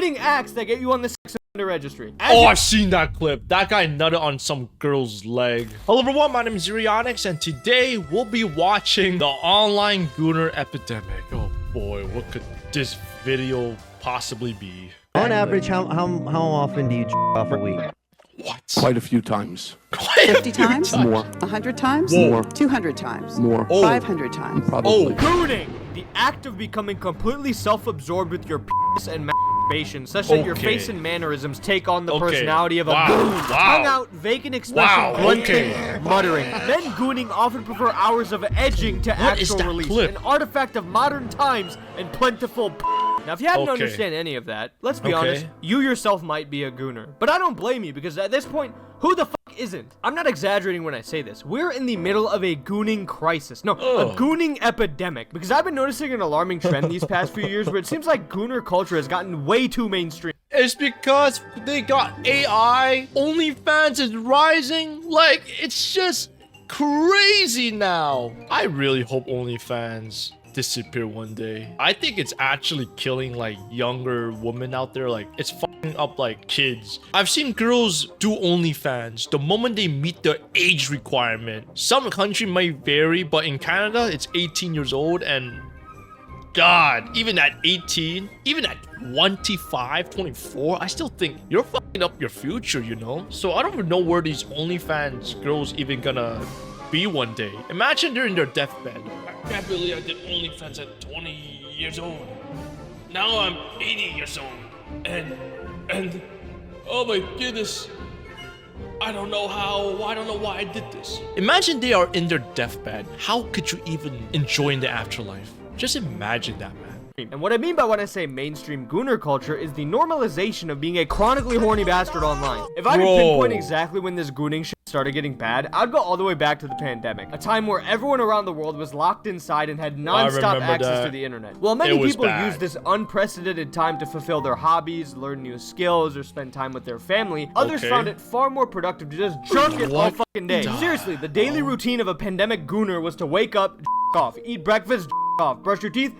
committing acts that get you on the sex offender registry. I've seen that clip. That guy nutted on some girl's leg. Hello everyone, my name is Zurionyx, and today we'll be watching the online gooner epidemic. Oh boy, what could this video possibly be? On average, how often do you off a week? What? Quite a few times. 50 times? More. 100 times? More. 200 times? More. 500 times? Probably. Gooning, the act of becoming completely self-absorbed with your penis and masturbation, such that your face and mannerisms take on the personality of a goon. Tongue out, vacant expression, grunting, muttering. Men gooning often prefer hours of edging to actual release, an artifact of modern times and plentiful. Now, if you hadn't understand any of that, let's be honest, you yourself might be a gooner. But I don't blame you, because at this point, who the fuck isn't? I'm not exaggerating when I say this. We're in the middle of a gooning crisis. No, a gooning epidemic. Because I've been noticing an alarming trend these past few years where it seems like gooner culture has gotten way too mainstream. It's because they got AI. OnlyFans is rising. Like, it's just crazy now. I really hope OnlyFans disappear one day. I think it's actually killing like younger women out there. Like, it's fucking up like kids. I've seen girls do OnlyFans the moment they meet the age requirement. Some country might vary, but in Canada it's 18 years old, and God, even at 18, even at 25, 24, I still think you're fucking up your future, you know? So I don't even know where these OnlyFans girls even gonna be one day. Imagine they're in their deathbed. I can't believe I did OnlyFans at 20 years old. Now I'm 80 years old. And oh my goodness. I don't know why I did this. Imagine they are in their deathbed. How could you even enjoy in the afterlife? Just imagine that, man. And what I mean by when I say mainstream gooner culture is the normalization of being a chronically horny bastard online. If I could pinpoint exactly when this gooning shit started getting bad, I'd go all the way back to the pandemic, a time where everyone around the world was locked inside and had non-stop access to the internet. Well, many people used this unprecedented time to fulfill their hobbies, learn new skills, or spend time with their family. Others found it far more productive to just jerk it all fucking day. Seriously, the daily routine of a pandemic gooner was to wake up, off, eat breakfast, off, brush your teeth,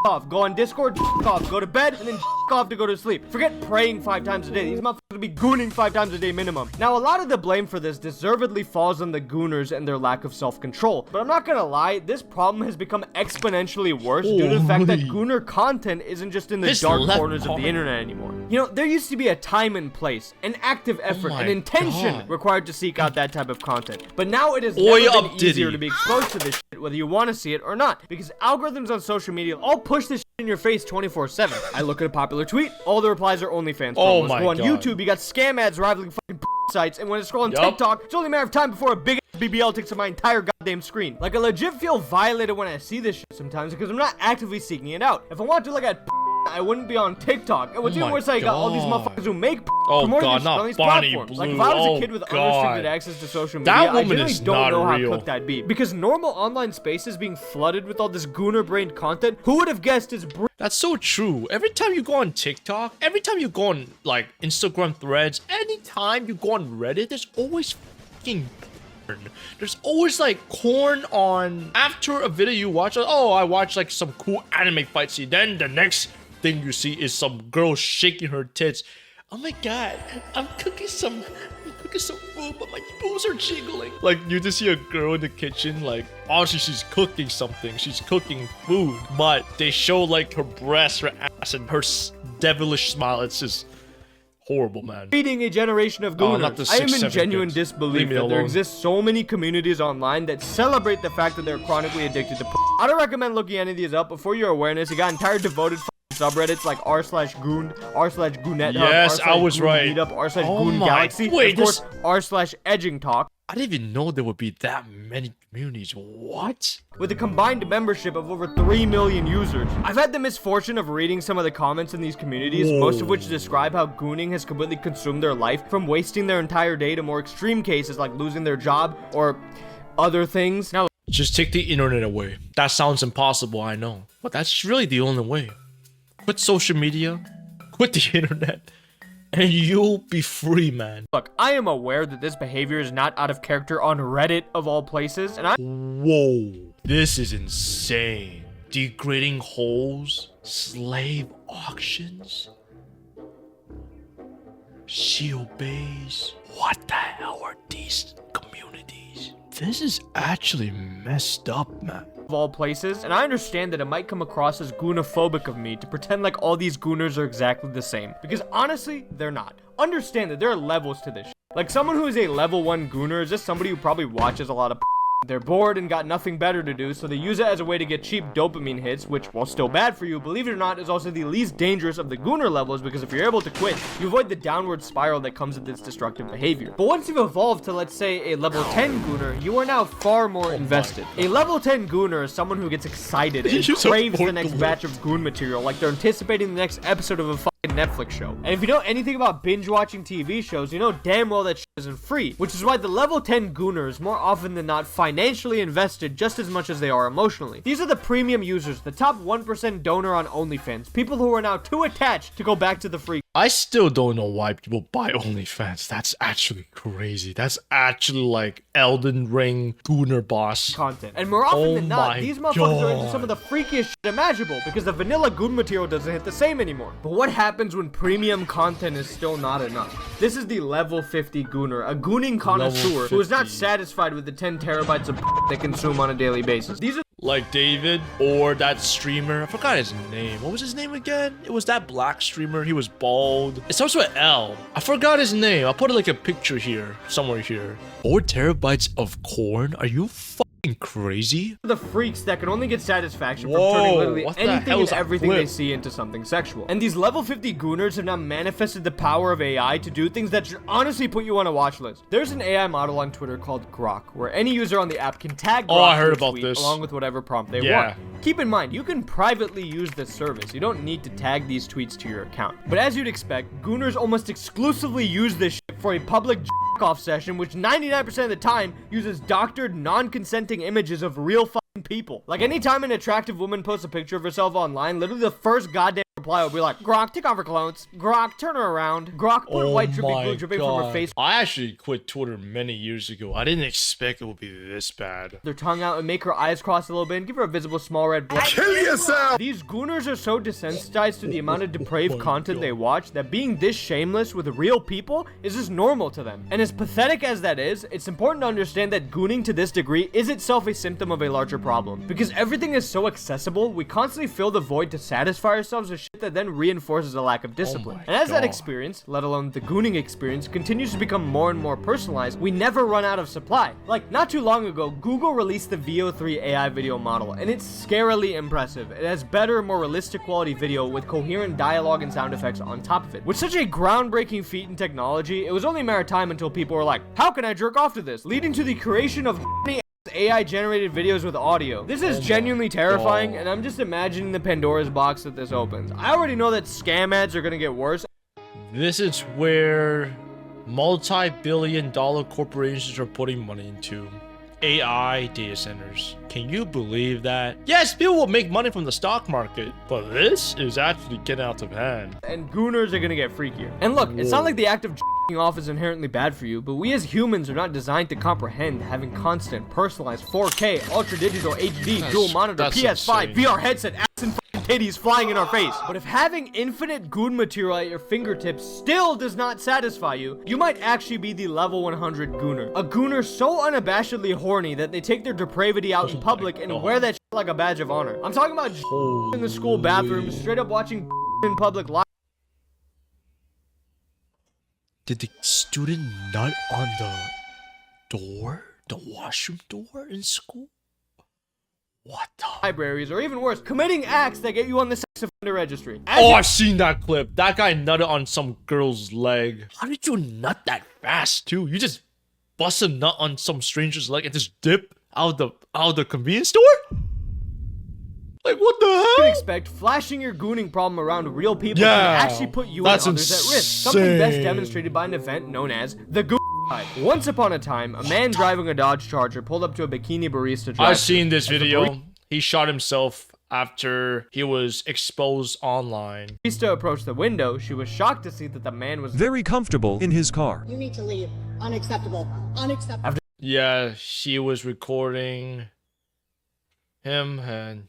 off, go on Discord, off, go to bed, and then off to go to sleep. Forget praying 5 times a day. These motherfuckers will be gooning 5 times a day minimum. Now, a lot of the blame for this deservedly falls on the gooners and their lack of self-control. But I'm not gonna lie, this problem has become exponentially worse due to the fact that gooner content isn't just in the dark corners of the internet anymore. You know, there used to be a time and place, an active effort, an intention required to seek out that type of content. But now it is never been easier to be exposed to this shit, whether you want to see it or not, because algorithms on social media all push this shit in your face 24/7. I look at a popular tweet, all the replies are OnlyFans promos. Go on YouTube, you got scam ads rivaling fucking sites, and when I scroll on TikTok, it's only a matter of time before a big BBL takes up my entire goddamn screen. Like, I legit feel violated when I see this shit sometimes because I'm not actively seeking it out. If I want to look at I wouldn't be on TikTok. And what's even worse, I got all these motherfuckers who make promoting this shit on these platforms. Like, if I was a kid with unrestricted access to social media, I generally don't know how cooked that'd be. Because normal online spaces being flooded with all this gooner-brained content, who would have guessed is That's so true. Every time you go on TikTok, every time you go on, like, Instagram threads, anytime you go on Reddit, there's always fucking there's always like corn on after a video you watch. Oh, I watched like some cool anime fight scene. Then the next thing you see is some girl shaking her tits. Oh my god, I'm cooking some food, but my boobs are jiggling. Like, you just see a girl in the kitchen, like, obviously she's cooking something, she's cooking food, but they show like her breasts, her ass, and her devilish smile. It's just horrible, man. Feeding a generation of gooners. I am in genuine disbelief that there exist so many communities online that celebrate the fact that they're chronically addicted to I don't recommend looking any of these up. Before your awareness, you got entire devoted subreddits like r/goon, r/goonet, yes, I was right, meetup, r/goon galaxy, of course, r/edging talk. I didn't even know there would be that many communities. What? With a combined membership of over 3 million users. I've had the misfortune of reading some of the comments in these communities, most of which describe how gooning has completely consumed their life, from wasting their entire day to more extreme cases like losing their job or other things. Now, just take the internet away. That sounds impossible, I know, but that's really the only way. Quit social media, quit the internet, and you'll be free, man. Look, I am aware that this behavior is not out of character on Reddit of all places, and Whoa, this is insane. Degrading holes, slave auctions. She obeys. What the hell are these communities? This is actually messed up, man. Of all places, and I understand that it might come across as goonophobic of me to pretend like all these gooners are exactly the same, because honestly, they're not. Understand that there are levels to this shit. Like, someone who is a level 1 gooner is just somebody who probably watches a lot of they're bored and got nothing better to do, so they use it as a way to get cheap dopamine hits, which, while still bad for you, believe it or not, is also the least dangerous of the gooner levels, because if you're able to quit, you avoid the downward spiral that comes with this destructive behavior. But once you've evolved to, let's say, a level 10 gooner, you are now far more invested. A level 10 gooner is someone who gets excited and craves the next batch of goon material, like they're anticipating the next episode of a Netflix show. And if you know anything about binge watching TV shows, you know damn well that shit isn't free, which is why the level 10 gooners more often than not financially invested just as much as they are emotionally. These are the premium users, the top 1% donor on OnlyFans, people who are now too attached to go back to the free. I still don't know why people buy OnlyFans. That's actually crazy. That's actually like Elden Ring Gooner boss Content. And more often than not, these motherfuckers are into some of the freakiest shit imaginable, because the vanilla goon material doesn't hit the same anymore. But what happens when premium content is still not enough? This is the level 50 gooner, a gooning connoisseur who is not satisfied with the 10 terabytes of they consume on a daily basis. These are like David or that streamer. I forgot his name. What was his name again? It was that black streamer. He was bald. It starts with L. I forgot his name. I'll put like a picture here, somewhere here. 4 terabytes of corn? Are you fucking crazy? The freaks that can only get satisfaction from turning literally anything and everything they see into something sexual. And these level 50 gooners have now manifested the power of AI to do things that should honestly put you on a watch list. There's an AI model on Twitter called Grok, where any user on the app can tag Grok I heard about this. along with whatever prompt they want. Keep in mind, you can privately use this service. You don't need to tag these tweets to your account. But as you'd expect, gooners almost exclusively use this shit for a public off session, which 99% of the time uses doctored, non-consenting images of real fucking people. Like, anytime an attractive woman posts a picture of herself online, literally the first goddamn reply will be like, Grok, take off her clothes. Grok, turn her around. Grok, put white dripping glue dripping from her face. I actually quit Twitter many years ago. I didn't expect it would be this bad. Their tongue out and make her eyes cross a little bit and give her a visible small red blood. Kill yourself! These gooners are so desensitized to the amount of depraved content they watch that being this shameless with real people is just normal to them. And as pathetic as that is, it's important to understand that gooning to this degree is itself a symptom of a larger problem. Because everything is so accessible, we constantly fill the void to satisfy ourselves with shit that then reinforces a lack of discipline. And as that experience, let alone the gooning experience, continues to become more and more personalized, we never run out of supply. Like, not too long ago, Google released the VO3 AI video model, and it's scarily impressive. It has better, more realistic quality video with coherent dialogue and sound effects on top of it. With such a groundbreaking feat in technology, it was only a matter of time until people were like, how can I jerk off to this? Leading to the creation of AI generated videos with audio. This is genuinely terrifying, and I'm just imagining the Pandora's box that this opens. I already know that scam ads are gonna get worse. This is where multi-billion-dollar corporations are putting money into. AI data centers. Can you believe that? Yes, people will make money from the stock market, but this is actually getting out of hand. And gooners are gonna get freakier. And look, it's not like the act of jerking off is inherently bad for you, but we as humans are not designed to comprehend having constant, personalized 4K, ultra digital HD, dual monitor, PS5, insane. VR headset, ass and titties flying in our face. But if having infinite goon material at your fingertips still does not satisfy you, you might actually be the level 100 gooner. A gooner so unabashedly horny that they take their depravity out in public and wear that shit like a badge of honor. I'm talking about in the school bathroom, straight up watching in public live. Did the student nut on the door? The washroom door in school? What the? Libraries, or even worse, committing acts that get you on the sex offender registry. I've seen that clip. That guy nutted on some girl's leg. How did you nut that fast, too? You just bust a nut on some stranger's leg and just dip out of the convenience store? Like, what the hell? You can expect flashing your gooning problem around real people can actually put you and others at risk. Something best demonstrated by an event known as the Goon Ride. Once upon a time, a man driving a Dodge Charger pulled up to a bikini barista drive. I've seen this video. He shot himself after he was exposed online. Barista approached the window. She was shocked to see that the man was Very comfortable in his car. You need to leave. Unacceptable. Unacceptable. Yeah, she was recording him and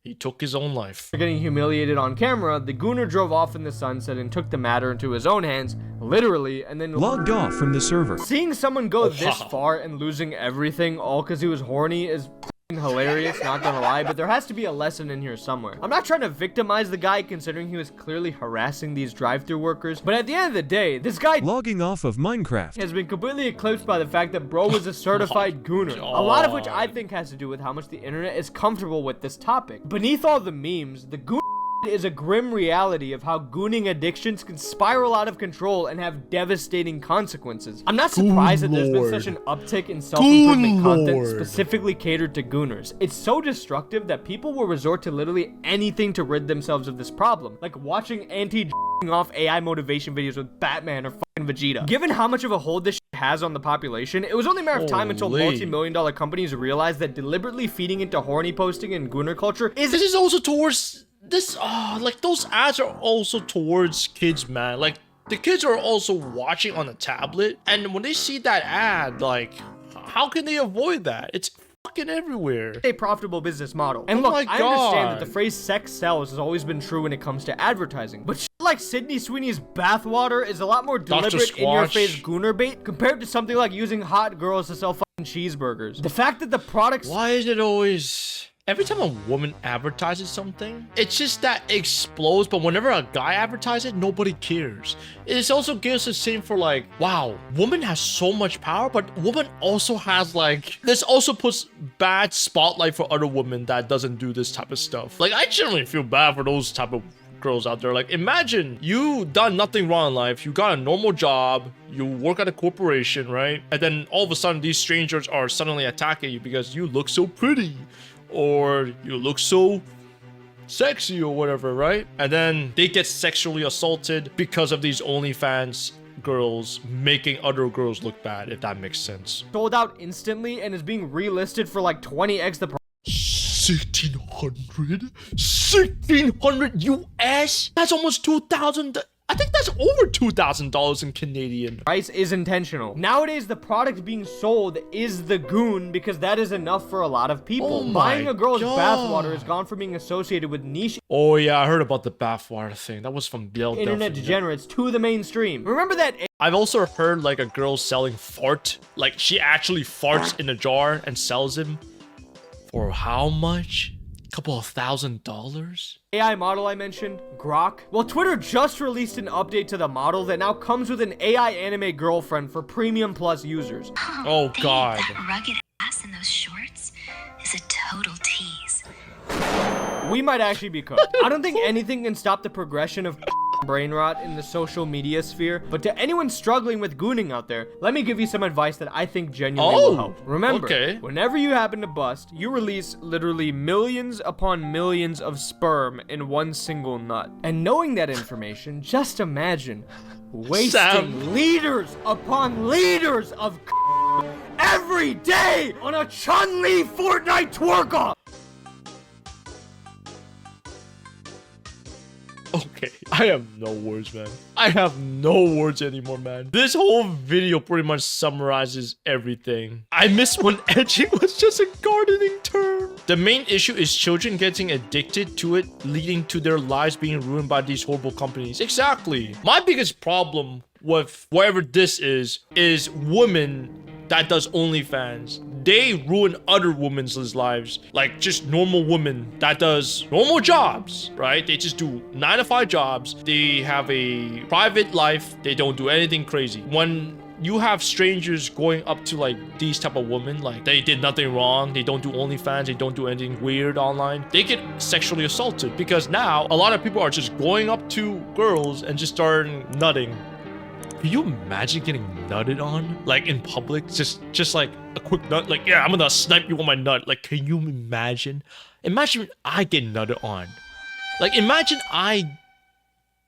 He took his own life. getting humiliated on camera, the gooner drove off in the sunset and took the matter into his own hands, literally, and then Logged off from the server. seeing someone go this far and losing everything all because he was horny is hilarious, not gonna lie, but there has to be a lesson in here somewhere. I'm not trying to victimize the guy considering he was clearly harassing these drive-thru workers, but at the end of the day, this guy Logging off of Minecraft. has been completely eclipsed by the fact that bro was a certified gooner. A lot of which I think has to do with how much the internet is comfortable with this topic. Beneath all the memes, the goon is a grim reality of how gooning addictions can spiral out of control and have devastating consequences. I'm not surprised that there's been such an uptick in self-improvement content specifically catered to gooners. It's so destructive that people will resort to literally anything to rid themselves of this problem, like watching off AI motivation videos with Batman or fucking Vegeta. Given how much of a hold this has on the population, it was only a matter of time until multi-million-dollar companies realized that deliberately feeding into horny posting and gooner culture is This is also towards this. Like those ads are also towards kids, man. Like the kids are also watching on a tablet, and when they see that ad, like, how can they avoid that? It's fucking everywhere. a profitable business model. And look, my I understand that God. the phrase sex sells has always been true when it comes to advertising, but shit like Sydney Sweeney's bathwater is a lot more deliberate in-your-face gooner bait compared to something like using hot girls to sell fucking cheeseburgers. The fact that the products Why is it always... Every time a woman advertises something, it's just that it explodes, but whenever a guy advertises it, nobody cares. It also gives the same for like, wow, woman has so much power, but woman also has like, this also puts bad spotlight for other women that doesn't do this type of stuff. Like, I generally feel bad for those type of girls out there. Like, imagine you done nothing wrong in life, you got a normal job, you work at a corporation, right? And then all of a sudden these strangers are suddenly attacking you because you look so pretty, or you look so sexy or whatever, right? And then they get sexually assaulted because of these OnlyFans girls making other girls look bad, if that makes sense. sold out instantly and is being relisted for like 20x the price. 1600 US? That's almost 2,000. I think that's over $2,000 in Canadian. Price is intentional. Nowadays, the product being sold is the goon because that is enough for a lot of people. Oh my Buying a girl's God. bathwater has gone from being associated with niche Oh yeah, I heard about the bathwater thing. That was from Bill internet Duffy. degenerates to the mainstream. Remember that I've also heard like a girl selling fart. Like she actually farts in a jar and sells them. For how much? A couple of $1,000s? AI model I mentioned, Grok? Well, Twitter just released an update to the model that now comes with an AI anime girlfriend for Premium Plus users. Oh God. That rugged ass in those shorts is a total tease. We might actually be cooked. I don't think anything can stop the progression of brain rot in the social media sphere, but to anyone struggling with gooning out there, let me give you some advice that I think genuinely will help. Remember, whenever you happen to bust, you release literally millions upon millions of sperm in one single nut. And knowing that information, just imagine wasting liters upon liters of every day on a Chun-Li Fortnite twerk-off. Okay, I have no words, man. I have no words anymore, man. This whole video pretty much summarizes everything. I miss when edging was just a gardening term. The main issue is children getting addicted to it, leading to their lives being ruined by these horrible companies. Exactly. My biggest problem with whatever this is women that does OnlyFans. They ruin other women's lives, like just normal women that does normal jobs, right? They just do 9-to-5 jobs. They have a private life. They don't do anything crazy. When you have strangers going up to like these type of women, like they did nothing wrong, they don't do OnlyFans, they don't do anything weird online, they get sexually assaulted because now a lot of people are just going up to girls and just starting nutting. Can you imagine getting nutted on? Like in public? Just like a quick nut? Like, yeah, I'm gonna snipe you on my nut. Like, can you imagine? Imagine I get nutted on. Like, imagine I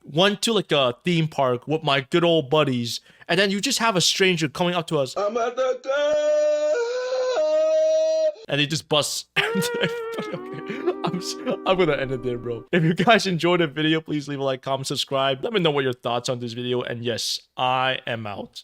went to like a theme park with my good old buddies, and then you just have a stranger coming up to us. I'm at the club! And they just bust. I'm gonna end it there, bro. If you guys enjoyed the video, please leave a like, comment, subscribe. Let me know what your thoughts on this video. And yes, I am out.